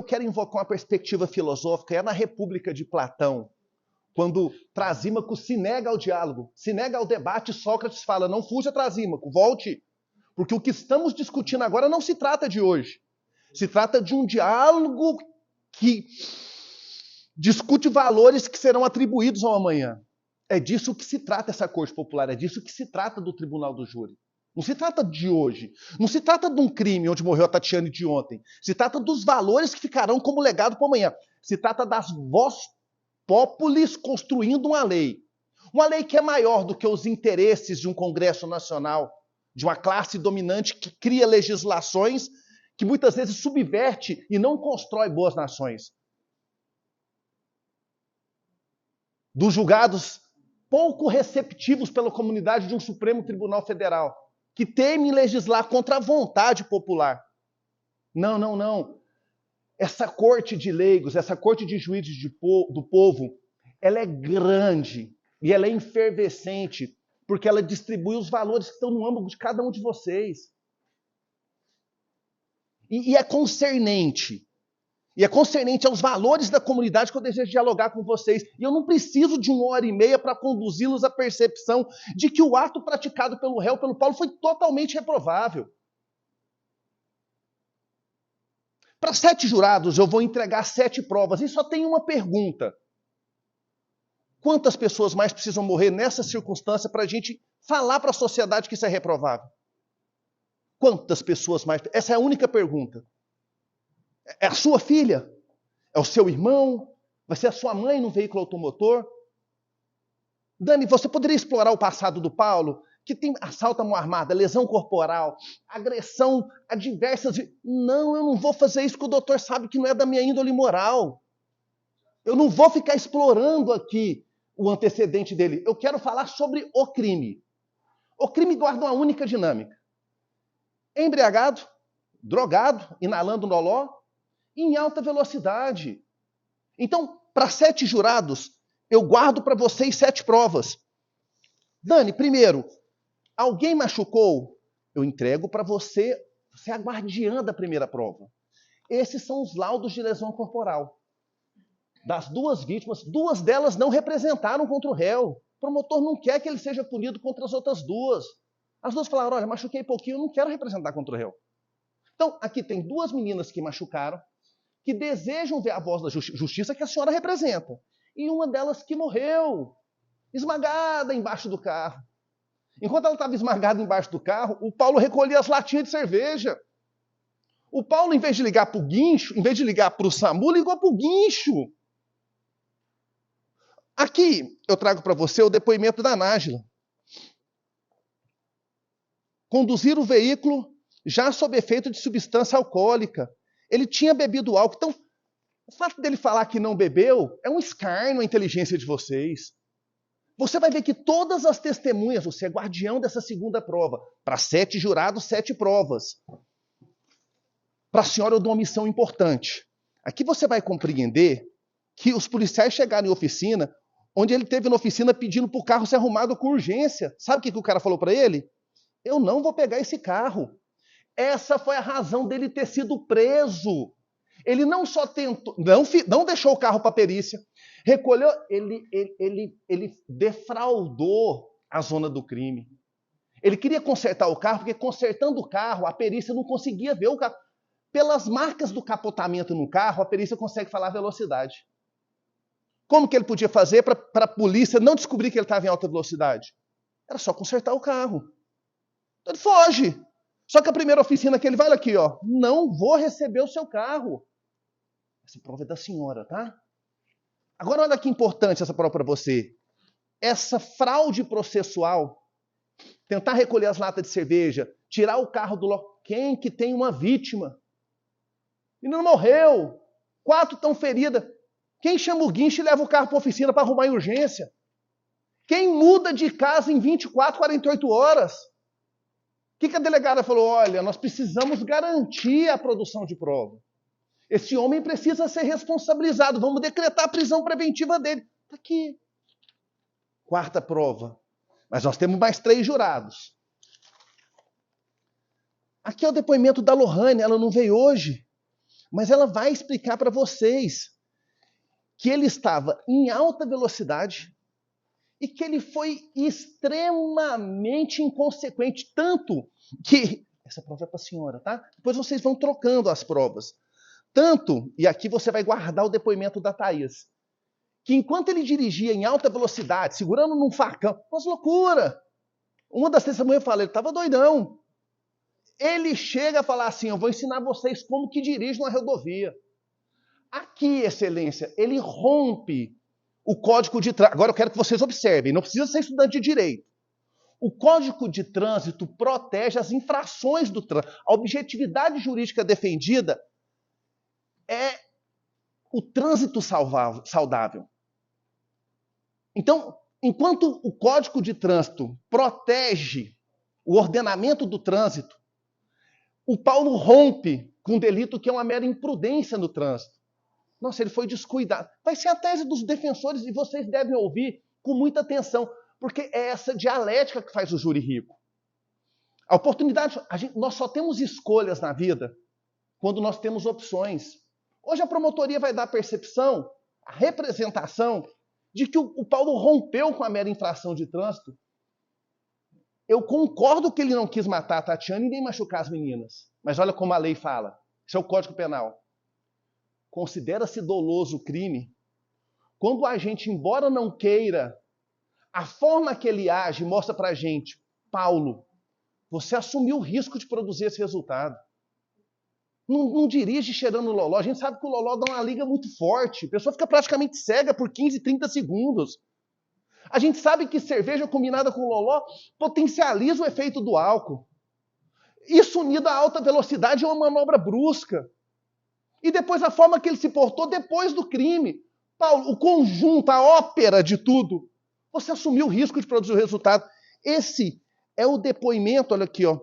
quero invocar uma perspectiva filosófica é na República de Platão, quando Trasímaco se nega ao diálogo, se nega ao debate, Sócrates fala, não fuja, Trasímaco, volte, porque o que estamos discutindo agora não se trata de hoje. Se trata de um diálogo que discute valores que serão atribuídos ao amanhã. É disso que se trata essa corte popular, é disso que se trata do tribunal do júri. Não se trata de hoje, não se trata de um crime onde morreu a Tatiane de ontem. Se trata dos valores que ficarão como legado para amanhã. Se trata das vós populis construindo uma lei. Uma lei que é maior do que os interesses de um Congresso Nacional, de uma classe dominante que cria legislações que muitas vezes subverte e não constrói boas nações. Dos julgados pouco receptivos pela comunidade de um Supremo Tribunal Federal, que teme legislar contra a vontade popular. Não, não, não. Essa corte de leigos, essa corte de juízes do povo, ela é grande e ela é efervescente, porque ela distribui os valores que estão no âmago de cada um de vocês. E é concernente. E é concernente aos valores da comunidade que eu desejo dialogar com vocês. E eu não preciso de 1h30 para conduzi-los à percepção de que o ato praticado pelo réu, pelo Paulo, foi totalmente reprovável. Para 7 jurados, eu vou entregar 7 provas. E só tem uma pergunta. Quantas pessoas mais precisam morrer nessa circunstância para a gente falar para a sociedade que isso é reprovável? Quantas pessoas mais? Essa é a única pergunta. É a sua filha? É o seu irmão? Vai ser a sua mãe num veículo automotor? Dani, você poderia explorar o passado do Paulo, que tem assalto à mão armada, lesão corporal, agressão a diversas... Não, eu não vou fazer isso, porque o doutor sabe que não é da minha índole moral. Eu não vou ficar explorando aqui o antecedente dele. Eu quero falar sobre o crime. O crime guarda uma única dinâmica. Embriagado, drogado, inalando noló, em alta velocidade. Então, para 7 jurados, eu guardo para vocês 7 provas. Dani, primeiro, alguém machucou? Eu entrego para você, você é a guardiã da primeira prova. Esses são os laudos de lesão corporal. Das 2 vítimas, 2 delas não representaram contra o réu. O promotor não quer que ele seja punido contra as outras 2. As 2 falaram, olha, machuquei pouquinho, eu não quero representar contra o réu. Então, aqui tem 2 meninas que machucaram, que desejam ver a voz da justiça que a senhora representa. E uma delas que morreu, esmagada embaixo do carro. Enquanto ela estava esmagada embaixo do carro, o Paulo recolhia as latinhas de cerveja. O Paulo, em vez de ligar para o guincho, em vez de ligar para o SAMU, ligou para o guincho. Aqui eu trago para você o depoimento da Nájila. Conduzir o veículo já sob efeito de substância alcoólica. Ele tinha bebido álcool. Então, o fato dele falar que não bebeu é um escárnio à inteligência de vocês. Você vai ver que todas as testemunhas, você é guardião dessa segunda prova. Para 7 jurados, 7 provas. Para a senhora eu dou uma missão importante. Aqui você vai compreender que os policiais chegaram em oficina, onde ele teve na oficina pedindo para o carro ser arrumado com urgência. Sabe o que o cara falou para ele? Eu não vou pegar esse carro. Essa foi a razão dele ter sido preso. Ele não só tentou, não deixou o carro para a perícia, recolheu, ele defraudou a zona do crime. Ele queria consertar o carro, porque consertando o carro, a perícia não conseguia ver o carro. Pelas marcas do capotamento no carro, a perícia consegue falar a velocidade. Como que ele podia fazer para a polícia não descobrir que ele estava em alta velocidade? Era só consertar o carro. Então ele foge. Só que a primeira oficina que ele vai aqui, ó, não vou receber o seu carro. Essa prova é da senhora, tá? Agora olha que importante essa prova para você. Essa fraude processual, tentar recolher as latas de cerveja, tirar o carro do local. Quem que tem uma vítima? E não morreu. 4 estão feridas. Quem chama o guincho e leva o carro para a oficina para arrumar em urgência? Quem muda de casa em 24, 48 horas? O que a delegada falou? Olha, nós precisamos garantir a produção de prova. Esse homem precisa ser responsabilizado. Vamos decretar a prisão preventiva dele. Está aqui. 4ª prova. Mas nós temos mais 3 jurados. Aqui é o depoimento da Lohane. Ela não veio hoje. Mas ela vai explicar para vocês que ele estava em alta velocidade e que ele foi extremamente inconsequente, tanto que... Essa prova é para a senhora, tá? Depois vocês vão trocando as provas. Tanto, e aqui você vai guardar o depoimento da Thaís, que enquanto ele dirigia em alta velocidade, segurando num facão, umas loucura. Uma das testemunhas fala, ele estava doidão. Ele chega a falar assim, eu vou ensinar vocês como que dirige uma rodovia. Aqui, excelência, ele rompe o código de trânsito. Agora eu quero que vocês observem, não precisa ser estudante de direito. O código de trânsito protege as infrações do trânsito. A objetividade jurídica defendida é o trânsito saudável. Então, enquanto o Código de Trânsito protege o ordenamento do trânsito, o Paulo rompe com um delito que é uma mera imprudência no trânsito. Nossa, ele foi descuidado. Vai ser a tese dos defensores e vocês devem ouvir com muita atenção, porque é essa dialética que faz o júri rico. A oportunidade, nós só temos escolhas na vida quando nós temos opções. Hoje a promotoria vai dar a percepção, a representação, de que o Paulo rompeu com a mera infração de trânsito. Eu concordo que ele não quis matar a Tatiana e nem machucar as meninas. Mas olha como a lei fala. Isso é o Código Penal. Considera-se doloso o crime quando o agente, embora não queira, a forma que ele age mostra pra gente, Paulo, você assumiu o risco de produzir esse resultado. Não dirige cheirando loló. A gente sabe que o loló dá uma liga muito forte. A pessoa fica praticamente cega por 15, 30 segundos. A gente sabe que cerveja combinada com loló potencializa o efeito do álcool. Isso unido à alta velocidade é uma manobra brusca. E depois a forma que ele se portou depois do crime. Paulo, o conjunto, a ópera de tudo. Você assumiu o risco de produzir o resultado. Esse é o depoimento, olha aqui, ó,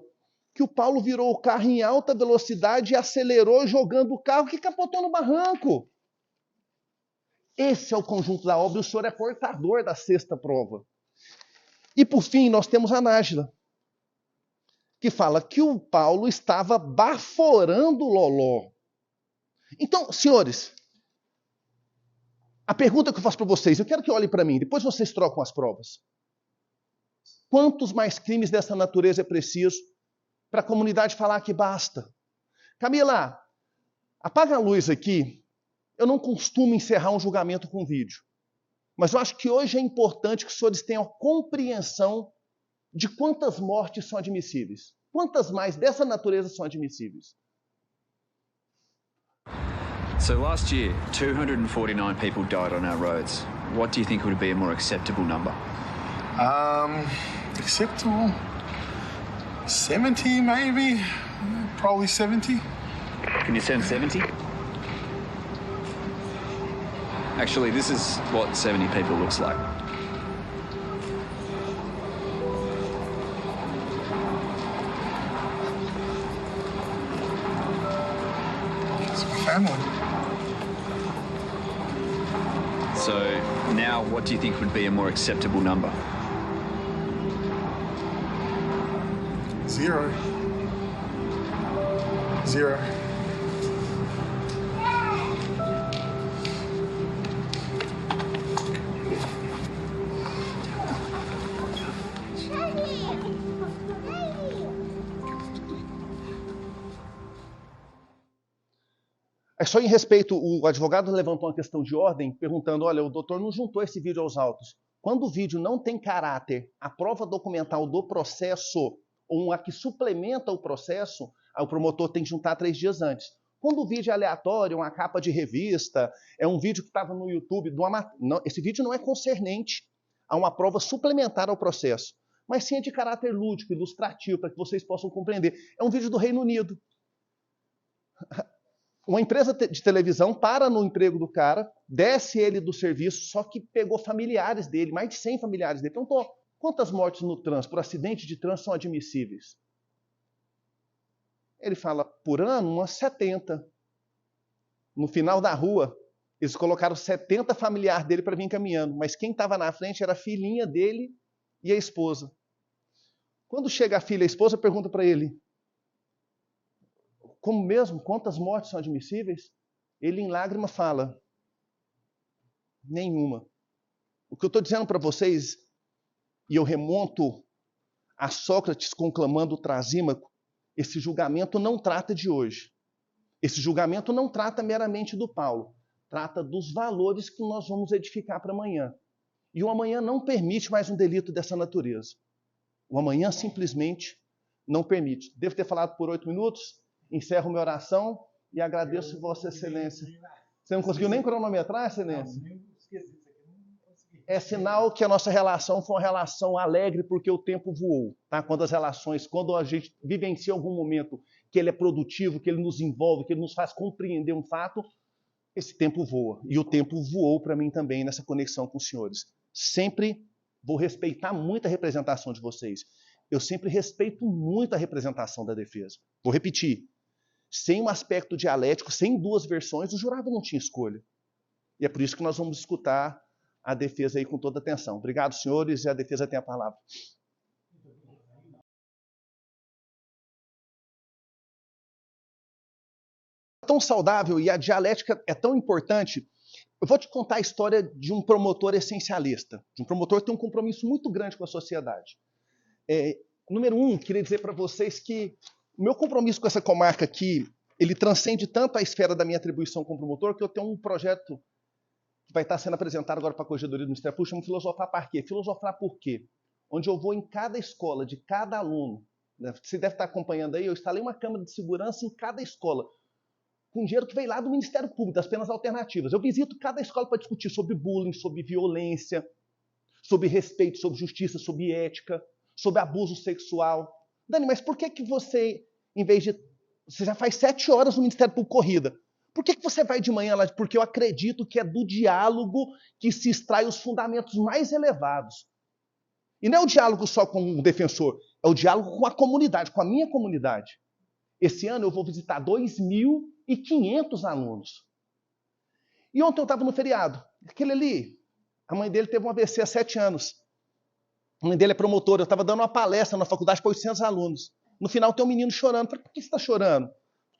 que o Paulo virou o carro em alta velocidade e acelerou jogando o carro que capotou no barranco. Esse é o conjunto da obra e o senhor é portador da sexta prova. E por fim, nós temos a Nájila, que fala que o Paulo estava baforando o loló. Então, senhores, a pergunta que eu faço para vocês, eu quero que olhem para mim, depois vocês trocam as provas. Quantos mais crimes dessa natureza é preciso para a comunidade falar que basta? Camila, apaga a luz aqui. Eu não costumo encerrar um julgamento com vídeo. Mas eu acho que hoje é importante que os senhores tenham compreensão de quantas mortes são admissíveis. Quantas mais dessa natureza são admissíveis. So last year, 249 people died on our roads. What do you think would be a more acceptable number? Acceptable? 70 maybe? Probably 70. Can you send 70? Actually, this is what 70 people looks like. It's my family. So now, what do you think would be a more acceptable number? 0. 0. É só em respeito, o advogado levantou uma questão de ordem, perguntando, olha, o doutor não juntou esse vídeo aos autos. Quando o vídeo não tem caráter, a prova documental do processo, ou a que suplementa o processo, o promotor tem que juntar 3 dias antes. Quando o vídeo é aleatório, uma capa de revista, é um vídeo que estava no YouTube, esse vídeo não é concernente a uma prova suplementar ao processo, mas sim é de caráter lúdico, ilustrativo, para que vocês possam compreender. É um vídeo do Reino Unido. Uma empresa de televisão para no emprego do cara, desce ele do serviço, só que pegou familiares dele, mais de 100 familiares dele. Perguntou, quantas mortes no trânsito, por acidente de trânsito, são admissíveis? Ele fala, por ano, umas 70. No final da rua, eles colocaram 70 familiares dele para vir caminhando, mas quem estava na frente era a filhinha dele e a esposa. Quando chega a filha e a esposa, pergunta para ele, como mesmo? Quantas mortes são admissíveis? Ele, em lágrima, fala: nenhuma. O que eu estou dizendo para vocês, e eu remonto a Sócrates conclamando o Trasímaco, esse julgamento não trata de hoje. Esse julgamento não trata meramente do Paulo. Trata dos valores que nós vamos edificar para amanhã. E o amanhã não permite mais um delito dessa natureza. O amanhã simplesmente não permite. Devo ter falado por 8 minutos? Encerro minha oração e agradeço Vossa Excelência. Você não conseguiu nem cronometrar, Excelência? É sinal que a nossa relação foi uma relação alegre porque o tempo voou. Tá? Quando a gente vivencia algum momento que ele é produtivo, que ele nos envolve, que ele nos faz compreender um fato, esse tempo voa. E o tempo voou para mim também nessa conexão com os senhores. Sempre vou respeitar muito a representação de vocês. Eu sempre respeito muito a representação da defesa. Vou repetir. Sem um aspecto dialético, sem duas versões, o jurado não tinha escolha. E é por isso que nós vamos escutar a defesa aí com toda atenção. Obrigado, senhores, e a defesa tem a palavra. É tão saudável e a dialética é tão importante. Eu vou te contar a história de um promotor essencialista, de um promotor que tem um compromisso muito grande com a sociedade. Número 1, queria dizer para vocês que o meu compromisso com essa comarca aqui, ele transcende tanto a esfera da minha atribuição como promotor, que eu tenho um projeto que vai estar sendo apresentado agora para a Corregedoria do Ministério Público, chama Filosofar para quê? Filosofar por quê? Onde eu vou em cada escola, de cada aluno, né? Você deve estar acompanhando aí, eu instalei uma câmara de segurança em cada escola, com dinheiro que veio lá do Ministério Público, das penas alternativas. Eu visito cada escola para discutir sobre bullying, sobre violência, sobre respeito, sobre justiça, sobre ética, sobre abuso sexual. Dani, mas por que você, em vez de... Você já faz 7 horas no Ministério Público corrida. Por que você vai de manhã lá? Porque eu acredito que é do diálogo que se extrai os fundamentos mais elevados. E não é o diálogo só com o defensor, é o diálogo com a comunidade, com a minha comunidade. Esse ano eu vou visitar 2.500 alunos. E ontem eu estava no feriado. Aquele ali, a mãe dele teve um AVC há 7 anos. A mãe dele é promotora. Eu estava dando uma palestra na faculdade para 800 alunos. No final tem um menino chorando. Eu falei, por que você está chorando?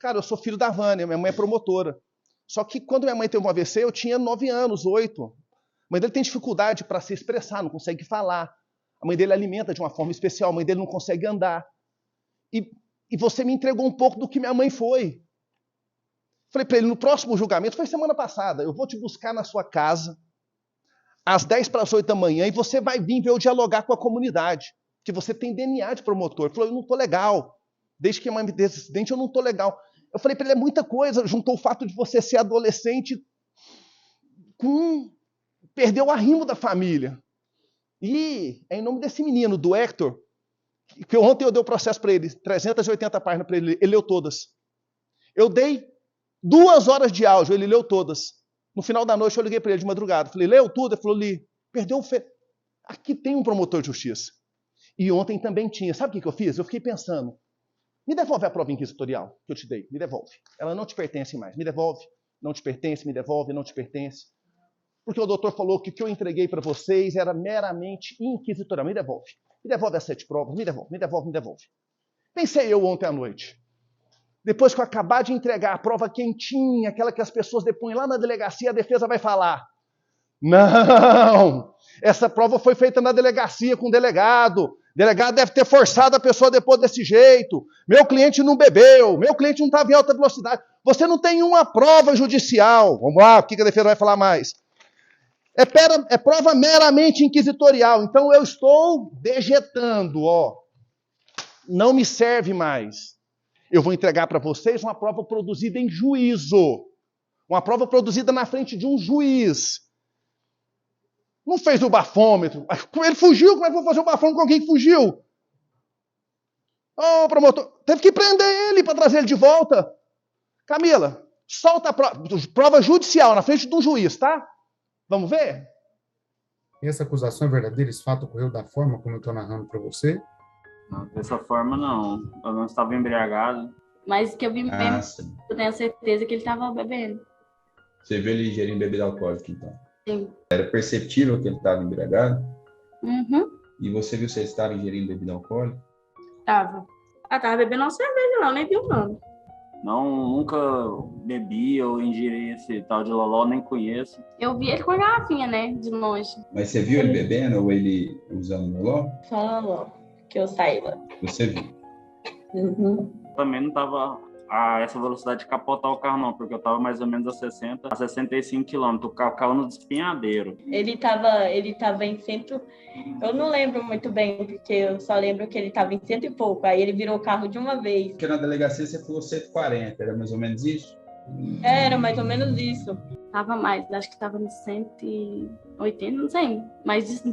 Cara, eu sou filho da Vânia, minha mãe é promotora. Só que quando minha mãe teve um AVC, eu tinha 9 anos, 8. A mãe dele tem dificuldade para se expressar, não consegue falar. A mãe dele alimenta de uma forma especial, a mãe dele não consegue andar. E você me entregou um pouco do que minha mãe foi. Falei para ele, no próximo julgamento, foi semana passada, eu vou te buscar na sua casa, às 10 para as 8 da manhã, e você vai vir ver eu dialogar com a comunidade, que você tem DNA de promotor. Ele falou, eu não estou legal. Desde que a mãe me deu esse acidente, eu não estou legal. Eu falei para ele, é muita coisa. Juntou o fato de você ser adolescente com... Perdeu o arrimo da família. E é em nome desse menino, do Hector, que ontem eu dei o processo para ele, 380 páginas para ele, ele leu todas. Eu dei 2 horas de áudio, ele leu todas. No final da noite eu liguei para ele de madrugada. Falei, leu tudo? Ele falou, li. Perdeu o fe... Aqui tem um promotor de justiça. E ontem também tinha. Sabe o que eu fiz? Eu fiquei pensando, me devolve a prova inquisitorial que eu te dei. Me devolve. Ela não te pertence mais. Me devolve. Não te pertence, me devolve, não te pertence. Porque o doutor falou que o que eu entreguei para vocês era meramente inquisitorial. Me devolve. Me devolve as 7 provas. Me devolve, me devolve, me devolve. Pensei eu ontem à noite. Depois que eu acabar de entregar a prova quentinha, aquela que as pessoas depõem lá na delegacia, a defesa vai falar, não, essa prova foi feita na delegacia com o delegado. O delegado deve ter forçado a pessoa a depor desse jeito. Meu cliente não bebeu, meu cliente não estava em alta velocidade. Você não tem uma prova judicial. Vamos lá, o que a defesa vai falar mais? É prova meramente inquisitorial. Então eu estou dejetando, ó. Não me serve mais. Eu vou entregar para vocês uma prova produzida em juízo. Uma prova produzida na frente de um juiz. Não fez o bafômetro. Ele fugiu, como é que eu vou fazer o bafômetro com alguém que fugiu? Ô, promotor, teve que prender ele para trazer ele de volta. Camila, solta a prova judicial na frente de um juiz, tá? Vamos ver? Essa acusação é verdadeira? Esse fato ocorreu da forma como eu estou narrando para você? Não, dessa forma não. Eu não estava embriagado. Mas que eu vi mesmo, eu tenho certeza que ele estava bebendo. Você viu ele ingerindo bebida alcoólica, então? Sim. Era perceptível que ele estava embriagado? Uhum. E você viu se ele estava ingerindo bebida alcoólica? Tava. Tava bebendo uma cerveja lá, nem viu não. Nunca bebi ou ingeri esse tal de loló, nem conheço. Eu vi ele com a garrafinha, né? De longe. Mas você viu ele bebendo ou ele usando loló? Só não, que eu saí lá. Você viu? Uhum. Também não tava a essa velocidade de capotar o carro, não, porque eu tava mais ou menos a 60 a 65 km. O carro caiu no despenhadeiro. Ele tava em cento... Eu não lembro muito bem, porque eu só lembro que ele tava em cento e pouco. Aí ele virou o carro de uma vez. Porque na delegacia você falou 140, era mais ou menos isso? Era mais ou menos isso. Tava mais, acho que tava no 180, não sei. Mas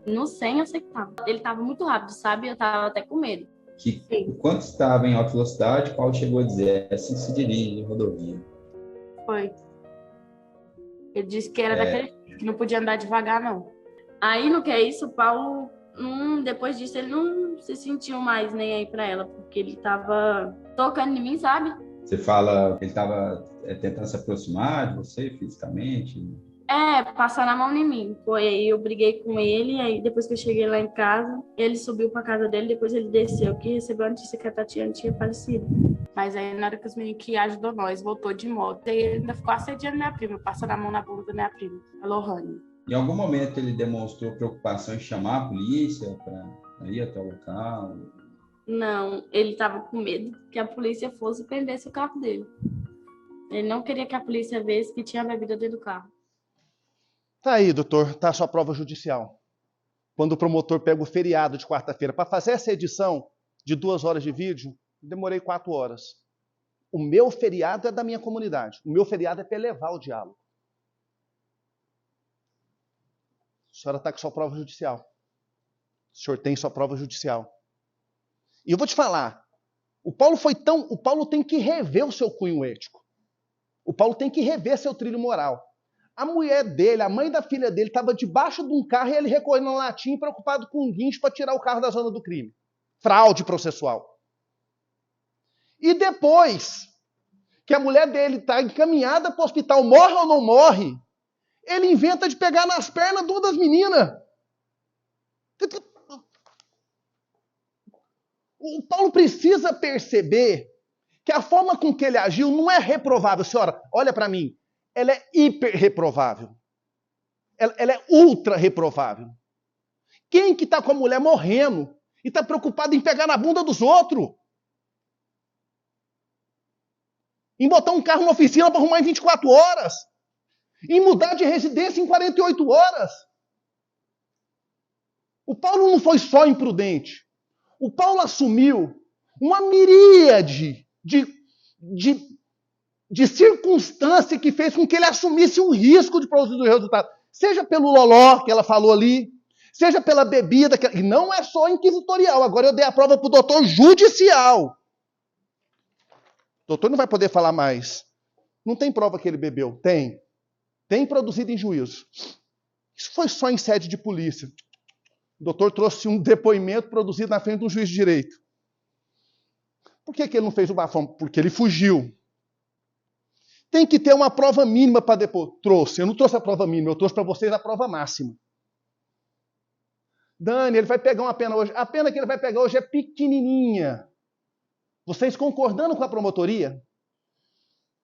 no 100 eu sei que tava. Ele tava muito rápido, sabe? Eu tava até com medo. Enquanto estava em alta velocidade, Paulo chegou a dizer, assim se dirige rodovia. Foi. Ele disse que era daquele que não podia andar devagar, não. Aí, no que é isso, o Paulo, depois disso, ele não se sentiu mais nem aí pra ela, porque ele tava tocando em mim, sabe? Você fala que ele estava tentando se aproximar de você fisicamente? Passando a mão em mim. Foi aí, eu briguei com ele, aí depois que eu cheguei lá em casa, ele subiu pra casa dele, depois ele desceu, que recebeu a notícia que a Tatiana tinha falecido. Mas aí, na hora que os meninos que ajudou nós, voltou de moto, aí ele ainda ficou assediando minha prima, passando a mão na bunda da minha prima, a Lohane. Em algum momento ele demonstrou preocupação em chamar a polícia para ir até o local? Não, ele estava com medo que a polícia fosse e prendesse o carro dele. Ele não queria que a polícia visse que tinha bebida dentro do carro. Tá aí, doutor, tá a sua prova judicial. Quando o promotor pega o feriado de quarta-feira para fazer essa edição de 2 horas de vídeo, demorei 4 horas. O meu feriado é da minha comunidade. O meu feriado é para elevar o diálogo. A senhora está com sua prova judicial. O senhor tem sua prova judicial. E eu vou te falar, o Paulo tem que rever o seu cunho ético. O Paulo tem que rever seu trilho moral. A mulher dele, a mãe da filha dele, estava debaixo de um carro e ele recorrendo na latinha, preocupado com um guincho para tirar o carro da zona do crime. Fraude processual. E depois que a mulher dele está encaminhada para o hospital, morre ou não morre, ele inventa de pegar nas pernas de uma das meninas. O Paulo precisa perceber que a forma com que ele agiu não é reprovável. Senhora, olha para mim. Ela é hiper reprovável. Ela é ultra reprovável. Quem que está com a mulher morrendo e está preocupado em pegar na bunda dos outros? Em botar um carro na oficina para arrumar em 24 horas? Em mudar de residência em 48 horas? O Paulo não foi só imprudente. O Paulo assumiu uma miríade de circunstância que fez com que ele assumisse um risco de produzir o resultado. Seja pelo loló, que ela falou ali, seja pela bebida, e não é só inquisitorial. Agora eu dei a prova para o doutor judicial. O doutor não vai poder falar mais. Não tem prova que ele bebeu? Tem. Tem produzido em juízo. Isso foi só em sede de polícia. O doutor trouxe um depoimento produzido na frente de um juiz de direito. Por que ele não fez o bafão? Porque ele fugiu. Tem que ter uma prova mínima para depor. Trouxe. Eu não trouxe a prova mínima, eu trouxe para vocês a prova máxima. Dani, ele vai pegar uma pena hoje. A pena que ele vai pegar hoje é pequenininha. Vocês concordando com a promotoria?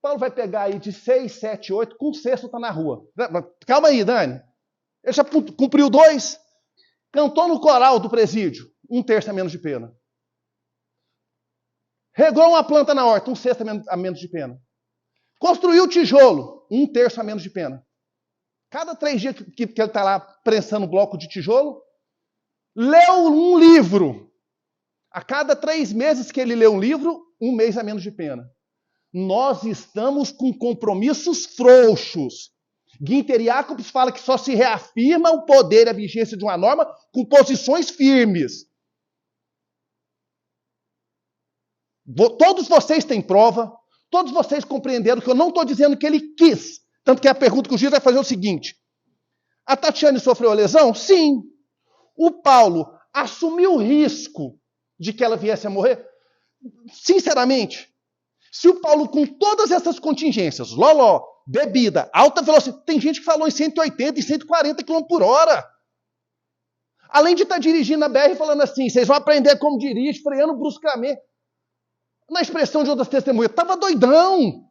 Paulo vai pegar aí de 6, 7, 8, com 6 está na rua. Calma aí, Dani. Ele já cumpriu 2. Cantou no coral do presídio. 1/3 a menos de pena. Regou uma planta na horta. 1/6 a menos de pena. Construiu tijolo, 1/3 a menos de pena. Cada 3 dias que ele está lá prensando bloco de tijolo, leu um livro. A cada 3 meses que ele lê um livro, 1 mês a menos de pena. Nós estamos com compromissos frouxos. Guinter Jacobs fala que só se reafirma o poder e a vigência de uma norma com posições firmes. Todos vocês têm prova. Todos vocês compreenderam que eu não estou dizendo que ele quis. Tanto que a pergunta que o juiz vai fazer é o seguinte. A Tatiane sofreu lesão? Sim. O Paulo assumiu o risco de que ela viesse a morrer? Sinceramente, se o Paulo, com todas essas contingências, loló, bebida, alta velocidade, tem gente que falou em 180 e 140 km por hora. Além de estar dirigindo a BR falando assim, vocês vão aprender como dirige, freando bruscamente. Na expressão de outras testemunhas, estava doidão.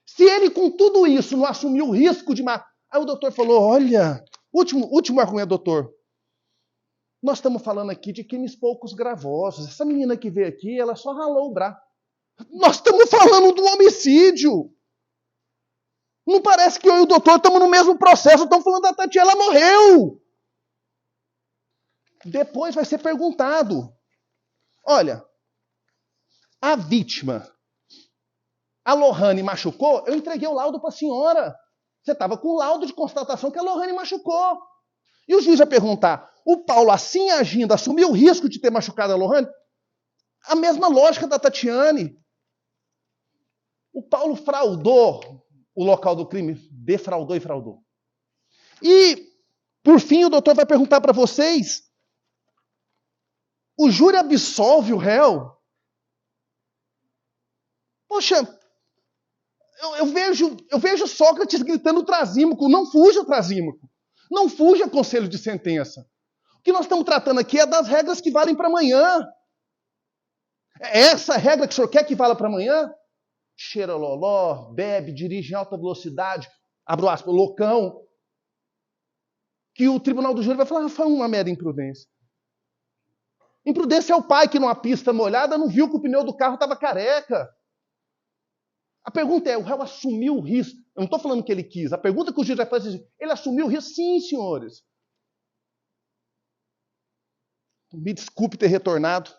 Se ele, com tudo isso, não assumiu o risco de matar... Aí o doutor falou, olha, último argumento, doutor. Nós estamos falando aqui de crimes poucos gravosos. Essa menina que veio aqui, ela só ralou o braço. Nós estamos falando do homicídio. Não parece que eu e o doutor estamos no mesmo processo. Estamos falando da Tatiana, ela morreu. Depois vai ser perguntado. Olha, a vítima, a Lohane machucou, eu entreguei o laudo para a senhora. Você estava com o laudo de constatação que a Lohane machucou. E o juiz vai perguntar, o Paulo, assim agindo, assumiu o risco de ter machucado a Lohane? A mesma lógica da Tatiane. O Paulo fraudou o local do crime, defraudou e fraudou. E, por fim, o doutor vai perguntar para vocês, o júri absolve o réu? Poxa, eu vejo Sócrates gritando Trasímaco, não fuja Trasímaco, não fuja conselho de sentença. O que nós estamos tratando aqui é das regras que valem para amanhã. É essa regra que o senhor quer que valha para amanhã? Cheira loló, bebe, dirige em alta velocidade, abro aspas, loucão, que o tribunal do júri vai falar, foi uma mera imprudência. Imprudência é o pai que numa pista molhada não viu que o pneu do carro estava careca. A pergunta é, o réu assumiu o risco? Eu não estou falando que ele quis. A pergunta que o juiz vai fazer é, ele assumiu o risco? Sim, senhores. Me desculpe ter retornado.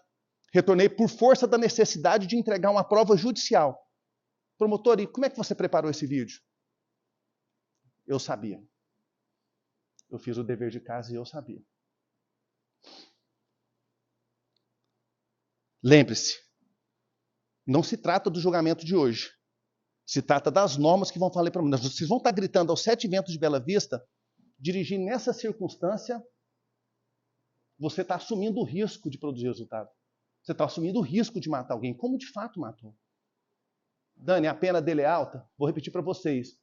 Retornei por força da necessidade de entregar uma prova judicial. Promotor, e como é que você preparou esse vídeo? Eu sabia. Eu fiz o dever de casa e eu sabia. Lembre-se, não se trata do julgamento de hoje. Se trata das normas que vão falar para mim. Vocês vão estar gritando aos 7 ventos de Bela Vista, dirigir nessa circunstância, você está assumindo o risco de produzir resultado. Você está assumindo o risco de matar alguém, como de fato matou. Dani, a pena dele é alta? Vou repetir para vocês.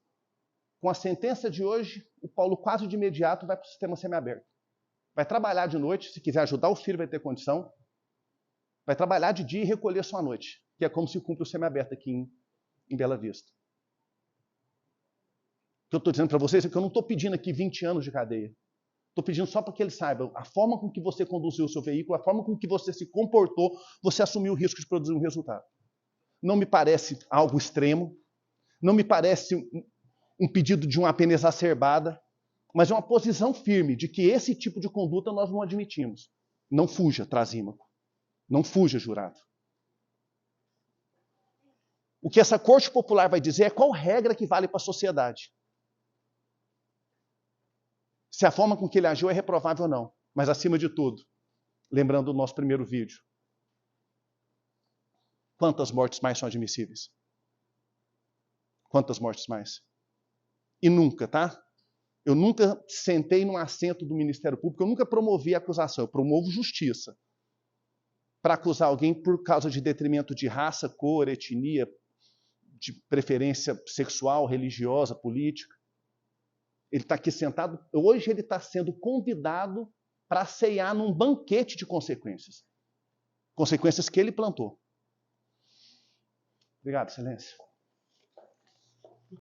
Com a sentença de hoje, o Paulo quase de imediato vai para o sistema semiaberto. Vai trabalhar de noite, se quiser ajudar o filho, vai ter condição. Vai trabalhar de dia e recolher só à noite, que é como se cumpre o semiaberto aqui em Bela Vista. O que eu estou dizendo para vocês é que eu não estou pedindo aqui 20 anos de cadeia. Estou pedindo só para que eles saibam a forma com que você conduziu o seu veículo, a forma com que você se comportou, você assumiu o risco de produzir um resultado. Não me parece algo extremo, não me parece um pedido de uma pena exacerbada, mas é uma posição firme de que esse tipo de conduta nós não admitimos. Não fuja, Trasímaco. Não fuja, jurado. O que essa corte popular vai dizer é qual regra que vale para a sociedade. Se a forma com que ele agiu é reprovável ou não. Mas, acima de tudo, lembrando o nosso primeiro vídeo, quantas mortes mais são admissíveis? Quantas mortes mais? E nunca, tá? Eu nunca sentei num assento do Ministério Público, eu nunca promovi acusação, eu promovo justiça. Para acusar alguém por causa de detrimento de raça, cor, etnia, de preferência sexual, religiosa, política. Ele está aqui sentado, hoje ele está sendo convidado para ceiar num banquete de consequências. Consequências que ele plantou. Obrigado, Excelência.